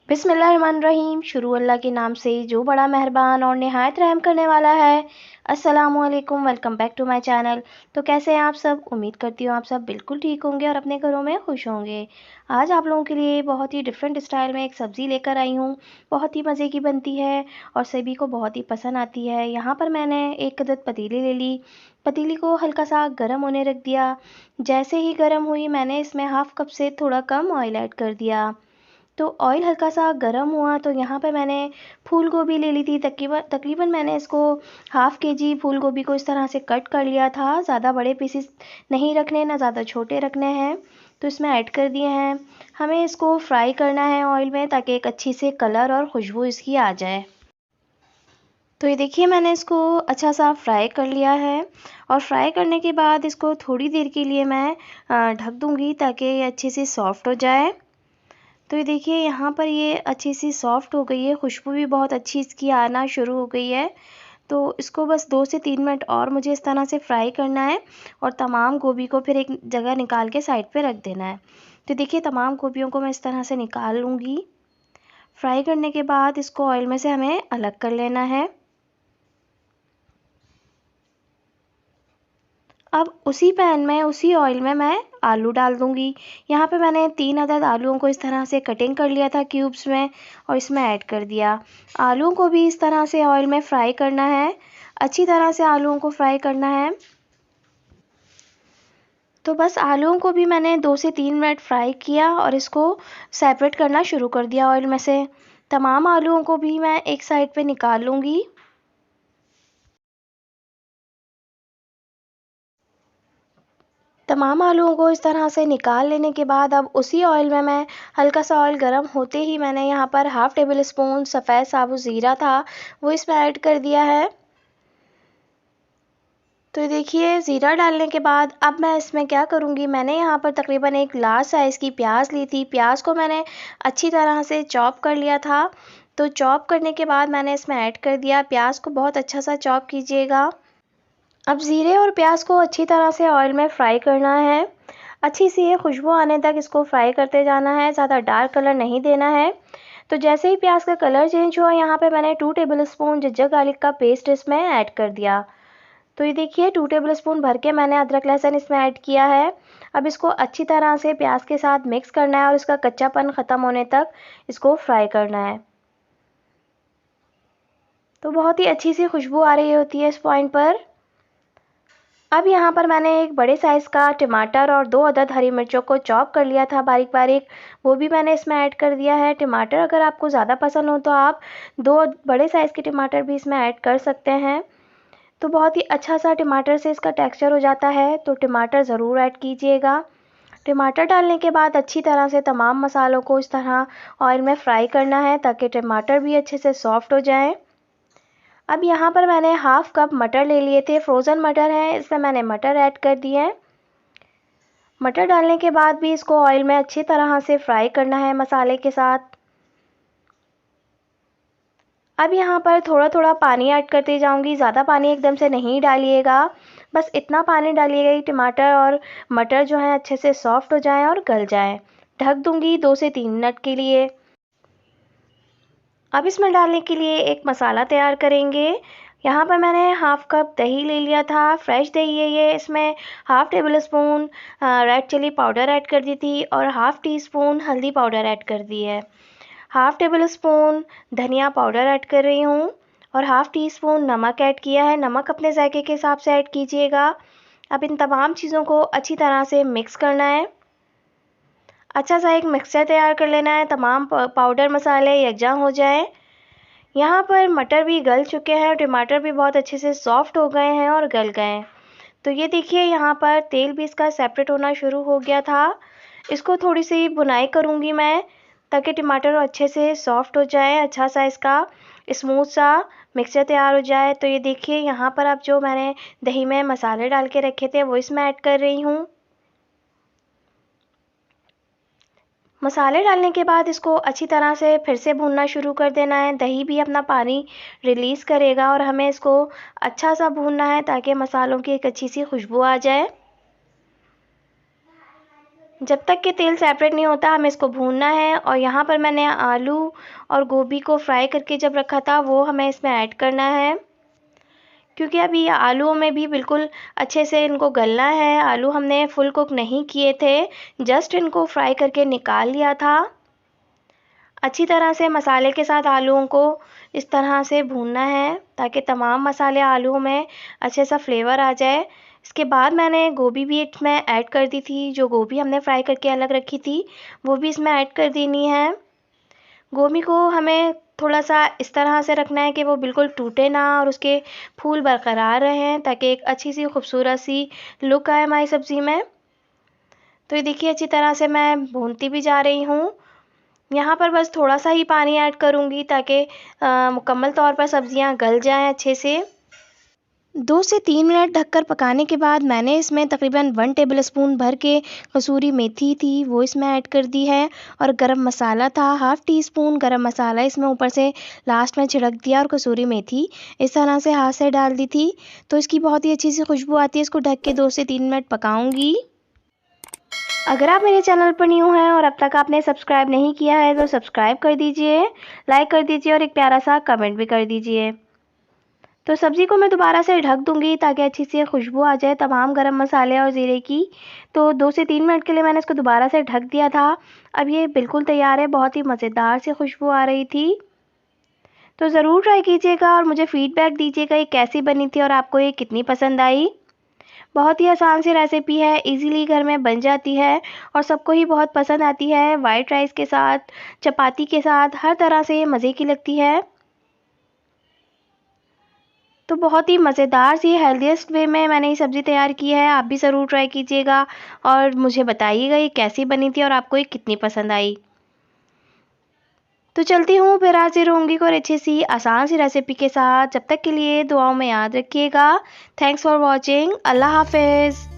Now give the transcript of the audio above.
बिस्मिल्लाहिर्रहमानिर्रहीम। शुरू अल्लाह के नाम से जो बड़ा मेहरबान और निहायत रहम करने वाला है। अस्सलामुअलैकुम, welcome back to my channel. तो कैसे हैं आप सब? उम्मीद करती हूँ आप सब बिल्कुल ठीक होंगे और अपने घरों में खुश होंगे। आज आप लोगों के लिए बहुत ही डिफरेंट स्टाइल में एक सब्ज़ी लेकर आई हूँ। बहुत ही मज़े की बनती है और सभी को बहुत ही पसंद आती है। यहाँ पर मैंने एक अदद पतीली ले ली। पतीली को हल्का सा गर्म होने रख दिया। जैसे ही गर्म हुई मैंने इसमें हाफ़ कप से थोड़ा कम ऑयल ऐड कर दिया। तो ऑयल हल्का सा गर्म हुआ तो यहाँ पे मैंने फूल गोभी ले ली थी। तकरीबन मैंने इसको हाफ़ केजी फूल गोभी को इस तरह से कट कर लिया था। ज़्यादा बड़े पीसेस नहीं रखने, ना ज़्यादा छोटे रखने हैं। तो इसमें ऐड कर दिए हैं। हमें इसको फ्राई करना है ऑयल में ताकि एक अच्छी से कलर और खुशबू इसकी आ जाए। तो ये देखिए मैंने इसको अच्छा सा फ्राई कर लिया है और फ्राई करने के बाद इसको थोड़ी देर के लिए मैं ढक दूँगी ताकि ये अच्छे से सॉफ़्ट हो जाए। तो ये देखिए यहाँ पर ये अच्छी सी सॉफ़्ट हो गई है, खुशबू भी बहुत अच्छी इसकी आना शुरू हो गई है। तो इसको बस 2 से 3 मिनट और मुझे इस तरह से फ्राई करना है और तमाम गोभी को फिर एक जगह निकाल के साइड पे रख देना है। तो देखिए तमाम गोभियों को मैं इस तरह से निकाल लूँगी। फ्राई करने के बाद इसको ऑयल में से हमें अलग कर लेना है। अब उसी पैन में, उसी ऑयल में मैं आलू डाल दूँगी। यहाँ पे मैंने 3 अदद आलूओं को इस तरह से कटिंग कर लिया था क्यूब्स में और इसमें ऐड कर दिया। आलूओं को भी इस तरह से ऑयल में फ्राई करना है, अच्छी तरह से आलूओं को फ्राई करना है। तो बस आलूओं को भी मैंने 2 से 3 मिनट फ्राई किया और इसको सेपरेट करना शुरू कर दिया ऑयल में से। तमाम आलूओं को भी मैं एक साइड पे निकाल लूँगी। तमाम आलूओं को इस तरह से निकाल लेने के बाद अब उसी ऑयल में मैं हल्का सा ऑयल गर्म होते ही मैंने यहाँ पर हाफ़ टेबल स्पून सफ़ेद साबुत ज़ीरा था वो इसमें ऐड कर दिया है। तो देखिए ज़ीरा डालने के बाद अब मैं इसमें क्या करूँगी, मैंने यहाँ पर तकरीबन एक लार्ज साइज़ की प्याज ली थी। प्याज को मैंने अच्छी तरह से चॉप कर लिया था। तो चॉप करने के बाद मैंने इसमें ऐड कर दिया। प्याज को बहुत अच्छा सा चॉप कीजिएगा। अब ज़ीरे और प्याज को अच्छी तरह से ऑयल में फ्राई करना है। अच्छी सी ये खुशबू आने तक इसको फ्राई करते जाना है, ज़्यादा डार्क कलर नहीं देना है। तो जैसे ही प्याज का कलर चेंज हुआ यहाँ पे मैंने 2 टेबलस्पून जिंजर गार्लिक का पेस्ट इसमें ऐड कर दिया। तो ये देखिए 2 टेबलस्पून भर के मैंने अदरक लहसुन इसमें ऐड किया है। अब इसको अच्छी तरह से प्याज के साथ मिक्स करना है और इसका कच्चापन ख़त्म होने तक इसको फ्राई करना है। तो बहुत ही अच्छी सी खुशबू आ रही होती है इस पॉइंट पर। अब यहाँ पर मैंने एक बड़े साइज़ का टमाटर और 2 अदद हरी मिर्चों को चॉप कर लिया था बारीक बारीक, वो भी मैंने इसमें ऐड कर दिया है। टमाटर अगर आपको ज़्यादा पसंद हो तो आप 2 बड़े साइज़ के टमाटर भी इसमें ऐड कर सकते हैं। तो बहुत ही अच्छा सा टमाटर से इसका टेक्सचर हो जाता है, तो टमाटर ज़रूर ऐड कीजिएगा। टमाटर डालने के बाद अच्छी तरह से तमाम मसालों को इस तरह ऑयल में फ्राई करना है ताकि टमाटर भी अच्छे से सॉफ्ट हो जाएं। अब यहाँ पर मैंने हाफ़ कप मटर ले लिए थे, फ्रोज़न मटर है, इसमें मैंने मटर ऐड कर दिए हैं। मटर डालने के बाद भी इसको ऑयल में अच्छी तरह से फ्राई करना है मसाले के साथ। अब यहाँ पर थोड़ा थोड़ा पानी ऐड करते जाऊँगी, ज़्यादा पानी एकदम से नहीं डालिएगा। बस इतना पानी डालिएगा कि टमाटर और मटर जो है अच्छे से सॉफ्ट हो जाएं और गल जाएं। ढक दूँगी 2 से 3 मिनट के लिए। अब इसमें डालने के लिए एक मसाला तैयार करेंगे। यहाँ पर मैंने हाफ़ कप दही ले लिया था, फ्रेश दही है ये। इसमें half tablespoon red chilli powder add कर दी थी और हाफ़ टी स्पून हल्दी पाउडर ऐड कर दी है। हाफ़ टेबल स्पून धनिया पाउडर ऐड कर रही हूँ और हाफ़ टी स्पून नमक ऐड किया है। नमक अपने जायके के हिसाब से ऐड कीजिएगा। अब इन तमाम चीज़ों को अच्छी तरह से मिक्स करना है। अच्छा सा एक मिक्सचर तैयार कर लेना है, तमाम पाउडर मसाले यकजा हो जाए। यहाँ पर मटर भी गल चुके हैं और टमाटर भी बहुत अच्छे से सॉफ्ट हो गए हैं और गल गए हैं। तो ये देखिए यहाँ पर तेल भी इसका सेपरेट होना शुरू हो गया था। इसको थोड़ी सी भुनाई करूँगी मैं ताकि टमाटर अच्छे से सॉफ्ट हो जाए, अच्छा सा इसका स्मूथ सा मिक्सचर तैयार हो जाए। तो ये देखिए यहाँ पर अब जो मैंने दही में मसाले डाल के रखे थे वो इसमें ऐड कर रही हूँ। मसाले डालने के बाद इसको अच्छी तरह से फिर से भूनना शुरू कर देना है। दही भी अपना पानी रिलीज़ करेगा और हमें इसको अच्छा सा भूनना है ताकि मसालों की एक अच्छी सी खुशबू आ जाए। जब तक कि तेल सेपरेट नहीं होता हमें इसको भूनना है। और यहाँ पर मैंने आलू और गोभी को फ्राई करके जब रखा था वो हमें इसमें ऐड करना है, क्योंकि अभी आलूओं में भी बिल्कुल अच्छे से इनको गलना है। आलू हमने फुल कुक नहीं किए थे, जस्ट इनको फ्राई करके निकाल लिया था। अच्छी तरह से मसाले के साथ आलूओं को इस तरह से भूनना है ताकि तमाम मसाले आलूओं में अच्छे सा फ्लेवर आ जाए। इसके बाद मैंने गोभी भी इसमें ऐड कर दी थी। जो गोभी हमने फ्राई करके अलग रखी थी वो भी इसमें ऐड कर देनी है। गोभी को हमें थोड़ा सा इस तरह से रखना है कि वो बिल्कुल टूटे ना और उसके फूल बरकरार रहें, ताकि एक अच्छी सी खूबसूरत सी लुक आए हमारी सब्ज़ी में। तो ये देखिए अच्छी तरह से मैं भूनती भी जा रही हूँ। यहाँ पर बस थोड़ा सा ही पानी ऐड करूँगी ताकि मुकम्मल तौर पर सब्ज़ियाँ गल जाएँ अच्छे से। 2 से 3 मिनट ढककर पकाने के बाद मैंने इसमें तकरीबन 1 टेबलस्पून भर के कसूरी मेथी थी वो इसमें ऐड कर दी है। और गरम मसाला था, हाफ़ टी स्पून गरम मसाला इसमें ऊपर से लास्ट में छिड़क दिया और कसूरी मेथी इस तरह से हाथ से डाल दी थी। तो इसकी बहुत ही अच्छी सी खुशबू आती है। इसको ढक के 2 से 3 मिनट पकाऊंगी। अगर आप मेरे चैनल पर न्यू हैं और अब तक आपने सब्सक्राइब नहीं किया है तो सब्सक्राइब कर दीजिए, लाइक कर दीजिए और एक प्यारा सा कमेंट भी कर दीजिए। तो सब्ज़ी को मैं दोबारा से ढक दूंगी ताकि अच्छी सी खुशबू आ जाए तमाम गरम मसाले और ज़ीरे की। तो 2 से 3 मिनट के लिए मैंने इसको दोबारा से ढक दिया था। अब ये बिल्कुल तैयार है। बहुत ही मज़ेदार सी खुशबू आ रही थी। तो ज़रूर ट्राई कीजिएगा और मुझे फ़ीडबैक दीजिएगा ये कैसी बनी थी और आपको ये कितनी पसंद आई। बहुत ही आसान सी रेसिपी है, इजीली घर में बन जाती है और सबको ही बहुत पसंद आती है। वाइट राइस के साथ, चपाती के साथ, हर तरह से ये मज़े की लगती है। तो बहुत ही मज़ेदार सी हेल्दीएस्ट वे में मैंने ये सब्ज़ी तैयार की है। आप भी ज़रूर ट्राई कीजिएगा और मुझे बताइएगा ये कैसी बनी थी और आपको ये कितनी पसंद आई। तो चलती हूँ, फिर हाज़िर होंगी कोई अच्छी सी आसान सी रेसिपी के साथ। जब तक के लिए दुआओं में याद रखिएगा। Thanks for watching. अल्लाह हाफ़िज़।